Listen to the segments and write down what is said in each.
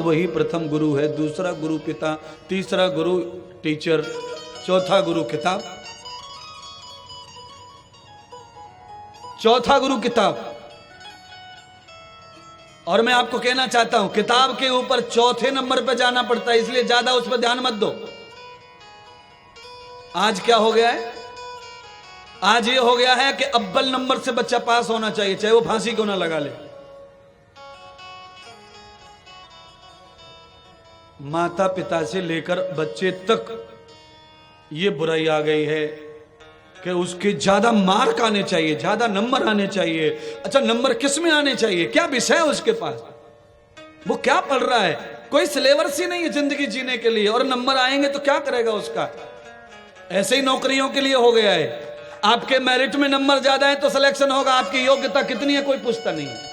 वही प्रथम गुरु है, दूसरा गुरु पिता, तीसरा गुरु टीचर, चौथा गुरु किताब, चौथा गुरु किताब। और मैं आपको कहना चाहता हूं किताब के ऊपर चौथे नंबर पे जाना पड़ता है, इसलिए ज्यादा उस पर ध्यान मत दो। आज क्या हो गया है? आज ये हो गया है कि अव्वल नंबर से बच्चा पास होना चाहिए, चाहे वो फांसी क्यों ना लगा ले। माता पिता से लेकर बच्चे तक ये बुराई आ गई है कि उसके ज्यादा मार्क आने चाहिए, ज्यादा नंबर आने चाहिए। अच्छा, नंबर किस में आने चाहिए? क्या विषय है उसके पास? वो क्या पढ़ रहा है? कोई सिलेबस ही नहीं है जिंदगी जीने के लिए, और नंबर आएंगे तो क्या करेगा उसका? ऐसे ही नौकरियों के लिए हो गया है। आपके मेरिट में नंबर ज्यादा है तो सिलेक्शन होगा, आपकी योग्यता कितनी है कोई पूछता नहीं है।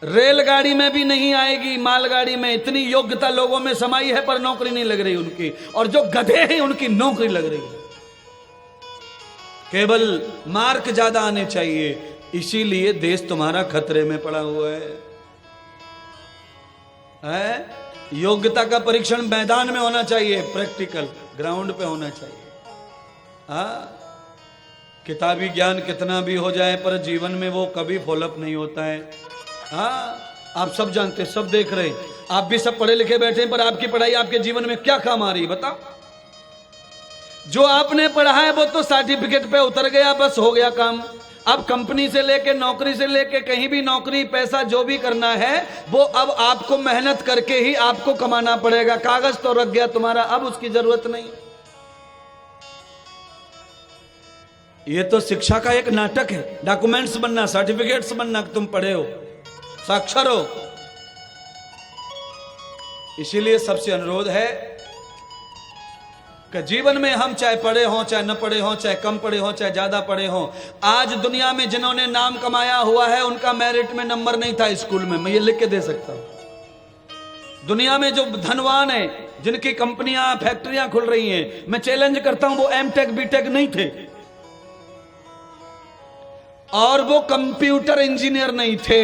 रेलगाड़ी में भी नहीं आएगी, मालगाड़ी में इतनी योग्यता लोगों में समाई है पर नौकरी नहीं लग रही उनकी, और जो गधे हैं उनकी नौकरी लग रही है। केवल मार्क ज्यादा आने चाहिए, इसीलिए देश तुम्हारा खतरे में पड़ा हुआ है? योग्यता का परीक्षण मैदान में होना चाहिए, प्रैक्टिकल ग्राउंड पे होना चाहिए। किताबी ज्ञान कितना भी हो जाए पर जीवन में वो कभी फॉलोअप नहीं होता है। आप सब जानते, सब देख रहे, आप भी सब पढ़े लिखे बैठे हैं, पर आपकी पढ़ाई आपके जीवन में क्या काम आ रही है बताओ? जो आपने पढ़ा है वो तो सर्टिफिकेट पे उतर गया, बस हो गया काम। अब कंपनी से लेके, नौकरी से लेके, कहीं भी नौकरी, पैसा जो भी करना है वो अब आपको मेहनत करके ही आपको कमाना पड़ेगा। कागज तो रख गया तुम्हारा, अब उसकी जरूरत नहीं। ये तो शिक्षा का एक नाटक है, डॉक्यूमेंट्स बनना, सर्टिफिकेट्स बनना, तुम पढ़े हो, साक्षर हो। इसीलिए सबसे अनुरोध है कि जीवन में हम चाहे पढ़े हों, चाहे न पढ़े हों, चाहे कम पढ़े हों, चाहे ज्यादा पढ़े हों, आज दुनिया में जिन्होंने नाम कमाया हुआ है उनका मेरिट में नंबर नहीं था स्कूल में, मैं ये लिख के दे सकता हूं। दुनिया में जो धनवान है, जिनकी कंपनियां, फैक्ट्रियां खुल रही हैं, मैं चैलेंज करता हूं वो एमटेक बीटेक नहीं थे, और वो कंप्यूटर इंजीनियर नहीं थे।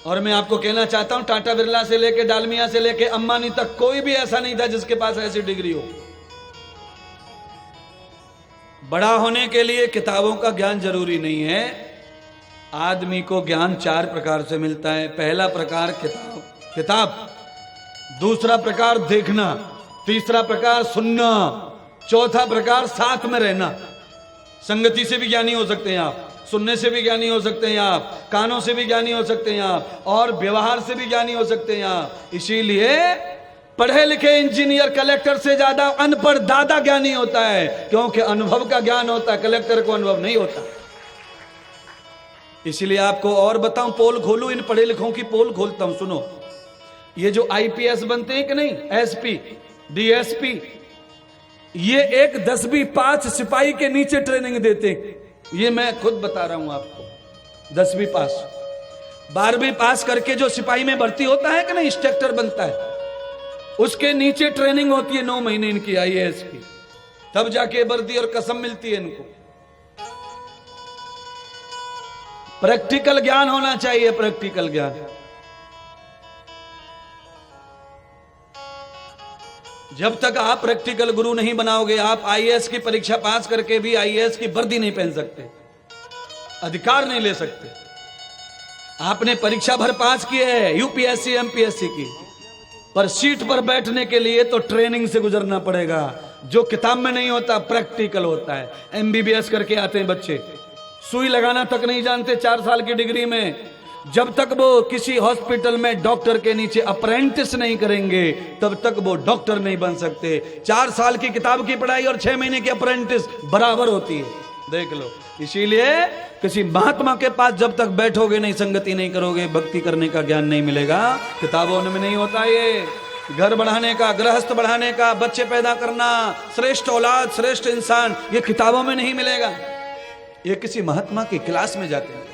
और मैं आपको कहना चाहता हूं टाटा बिरला से लेके, डालमिया से लेके अंबानी तक कोई भी ऐसा नहीं था जिसके पास ऐसी डिग्री हो। बड़ा होने के लिए किताबों का ज्ञान जरूरी नहीं है। आदमी को ज्ञान 4 प्रकार से मिलता है। पहला प्रकार किताब, दूसरा प्रकार देखना, तीसरा प्रकार सुनना, चौथा प्रकार साथ में रहना। संगति से भी ज्ञानी हो सकते हैं आप, सुनने से भी ज्ञानी हो सकते हैं आप, कानों से भी ज्ञानी हो सकते हैं आप, और व्यवहार से भी ज्ञानी हो सकते हैं आप। इसीलिए पढ़े लिखे इंजीनियर कलेक्टर से ज्यादा अनपढ़ दादा ज्ञानी होता है, क्योंकि अनुभव का ज्ञान होता है, कलेक्टर को अनुभव नहीं होता। इसलिए आपको और बताऊं, पोल खोलूं, इन पढ़े लिखों की पोल खोलता हूं, सुनो। ये जो आईपीएस बनते हैं कि नहीं, एसपी, डीएसपी, ये एक 10वीं पास सिपाही के नीचे ट्रेनिंग देते हैं। ये मैं खुद बता रहा हूं आपको। 10वीं पास, 12वीं पास करके जो सिपाही में भर्ती होता है कि नहीं, इंस्ट्रक्टर बनता है, उसके नीचे ट्रेनिंग होती है 9 महीने इनकी आईएएस की, तब जाके वर्दी और कसम मिलती है इनको। प्रैक्टिकल ज्ञान होना चाहिए, प्रैक्टिकल ज्ञान। जब तक आप प्रैक्टिकल गुरु नहीं बनाओगे, आप आईएएस की परीक्षा पास करके भी आईएएस की वर्दी नहीं पहन सकते, अधिकार नहीं ले सकते। आपने परीक्षा भर पास की है यूपीएससी एमपीएससी की, पर सीट पर बैठने के लिए तो ट्रेनिंग से गुजरना पड़ेगा, जो किताब में नहीं होता, प्रैक्टिकल होता है। एमबीबीएस करके आते हैं बच्चे, सुई लगाना तक नहीं जानते 4 साल की डिग्री में। जब तक वो किसी हॉस्पिटल में डॉक्टर के नीचे अप्रेंटिस नहीं करेंगे तब तक वो डॉक्टर नहीं बन सकते। 4 साल की किताब की पढ़ाई और 6 महीने की अप्रेंटिस बराबर होती है, देख लो। इसीलिए किसी महात्मा के पास जब तक बैठोगे नहीं, संगति नहीं करोगे, भक्ति करने का ज्ञान नहीं मिलेगा। किताबों में नहीं होता ये। घर बढ़ाने का, गृहस्थ बढ़ाने का, बच्चे पैदा करना, श्रेष्ठ औलाद, श्रेष्ठ इंसान, ये किताबों में नहीं मिलेगा। ये किसी महात्मा की क्लास में जाते हैं।